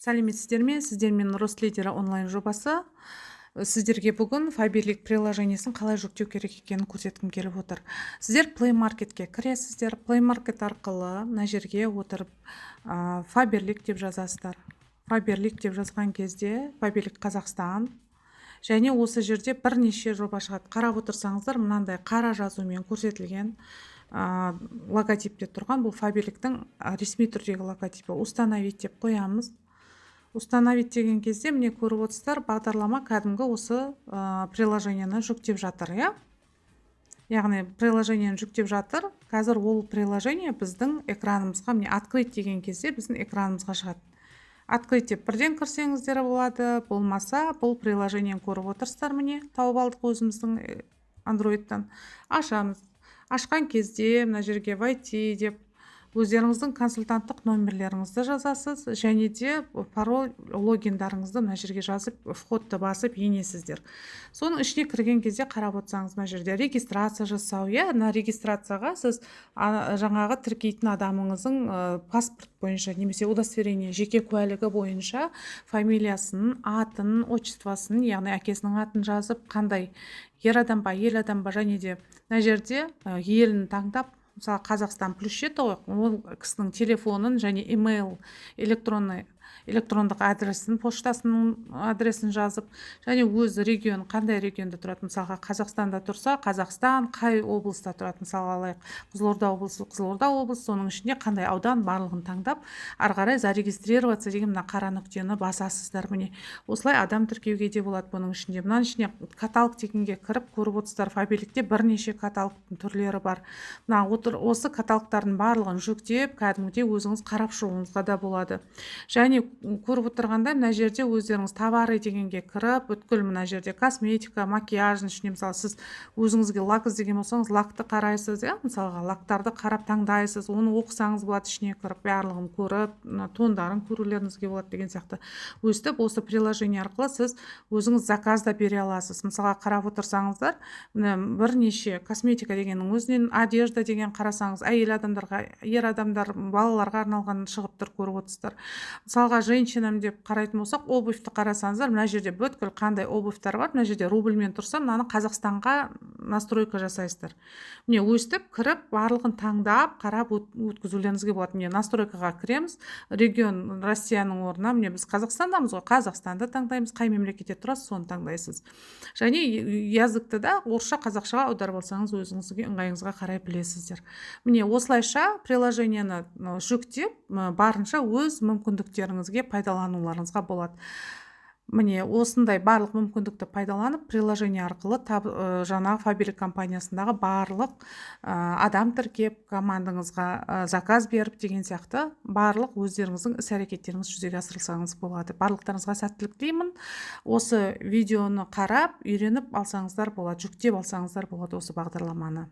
Сәлеметсіздер ме? Сіздермен Рослидері онлайн жобасы. Сіздерге бүгін Фаберлик приложениесін қалай жүктеу керек екенін көрсеткім келіп отыр. Сіздер Play Marketке кіресіздер. Play Market арқылы мына жерге отырып Фаберлик деп жазасыздар. Фаберлик деп жазған кезде Фаберлик Қазақстан. Және осы жерде бірнеше жоба шығады. Қарап отырсаңыздар, мынандай қара жазумен көрсетілген логотипте тұрған бұл Фаберликтің ресми түрдегі логотипі. Установить деп қоямыз. Установить деген кезде міне көріп отырсыздар, бағдарлама кәдімгі осы приложениені жүктеп жатыр, яғни приложениені жүктеп жатыр. Қазір ол приложение біздің экранымызға, міне открыть деген кезде біздің экранымызға шығады. Открыть деп бірден кірсеңіздер болады, болмаса бұл приложениені көріп отырсыздар, міне тауып алдық өзіміздің Android'тан. Ашамыз. Ашқан кезде мына жерге войти деп өздеріңіздің консультанттық номерлеріңізді жазасыз, және де пароль логиндарыңызды мына жерге жазып, входты басып енесіздер. Соның ішіне кірген кезде қарап отырсаңыз, мына жерде регистрация жасау, мына регистрацияға сіз жаңағы тіркейтін адамыңыздың паспорт бойынша немесе удостоверение жеке куәлігі бойынша фамилиясын, атын, отчествосын, яғни әкесінің атын жазып, қандай ер адам ба, ел адам ба, және де мына жерде елін таңдап, мысалы Қазақстан плюс жеті ғой, ол кісінің телефонын және имейл электрондық адресін, поштасының адресін жазып, және өз регион, қандай регионда тұрады, мысалға Қазақстанда тұрса, Қазақстан, қай облыста тұрады, мысалға алайық, Қызылорда облысы, соның ішінде қандай аудан барлығын таңдап, ары қарай зарегистрироваться деген мына қара нүктені басасыздар. Міне осылай адам тіркеуге де болады бұның ішінде. Мынаның ішіне каталог дегенге кіріп көріп отырсыздар, Фаберликте бірнеше каталогтың түрлері бар. Мына осы каталогтардың барлығын жүктеп, кәдімгідей өзіңіз қарап шығуыңызға да болады. Және көріп отырғанда мына жерде өздеріңіз товары дегенге кіріп, бүткіл мына жерде косметика, макияждың ішіне, мысалы сіз өзіңізге лак іздеген болсаңыз, лакты қарайсыз, мысалға лактарды қарап таңдайсыз, оны оқысаңыз болады, ішіне кіріп, барлығын көріп, тондарын көрулеріңізге болады деген сияқты. Өстіп, осы приложение арқылы сіз өзіңіз заказ да бере аласыз. Мысалға қарап отырсаңыздар, бірнеше косметика дегеннің өзінен, одежда деген қарасаңыз, әйел адамдарға, ер адамдар, балаларға арналған шығып тұр, көріп отырсыздар. Мысалға женщинам деп қарайтын болсақ, обувьті қарасаңыздар, мына жерде бүткіл қандай обувьтар бар, мына жерде рубльмен тұрса, мынаны Қазақстанға настройка жасайсыздар. Міне өстіп кіріп, барлығын таңдап, қарап өткізулеріңізге болады. Міне настройкаға кіреміз, регион Россияның орнына, міне біз Қазақстандамыз ғой, Қазақстанды таңдаймыз, қай мемлекетте тұрасыз, соны таңдайсыз. Және языкты да орысша, қазақшаға аударып алсаңыз, өзіңізге ыңғайыңызға қарай білесіздер. Міне осылайша приложениені жүктеп, барынша өз мүмкіндіктеріңізге пайдалануларыңызға болады. Міне осындай барлық мүмкіндікті пайдаланып, приложение арқылы жаңағы Фаберлик Компаниясындағы барлық адам тіркеп, командаңызға заказ беріп деген сияқты барлық өздеріңіздің іс-әрекеттеріңіз жүзеге асырылсаңыз болады. Барлықтарыңызға сәттілік тілеймін. Осы видеоны қарап, үйреніп алсаңыздар болады, жүктеп алсаңыздар болады осы бағдарламаны.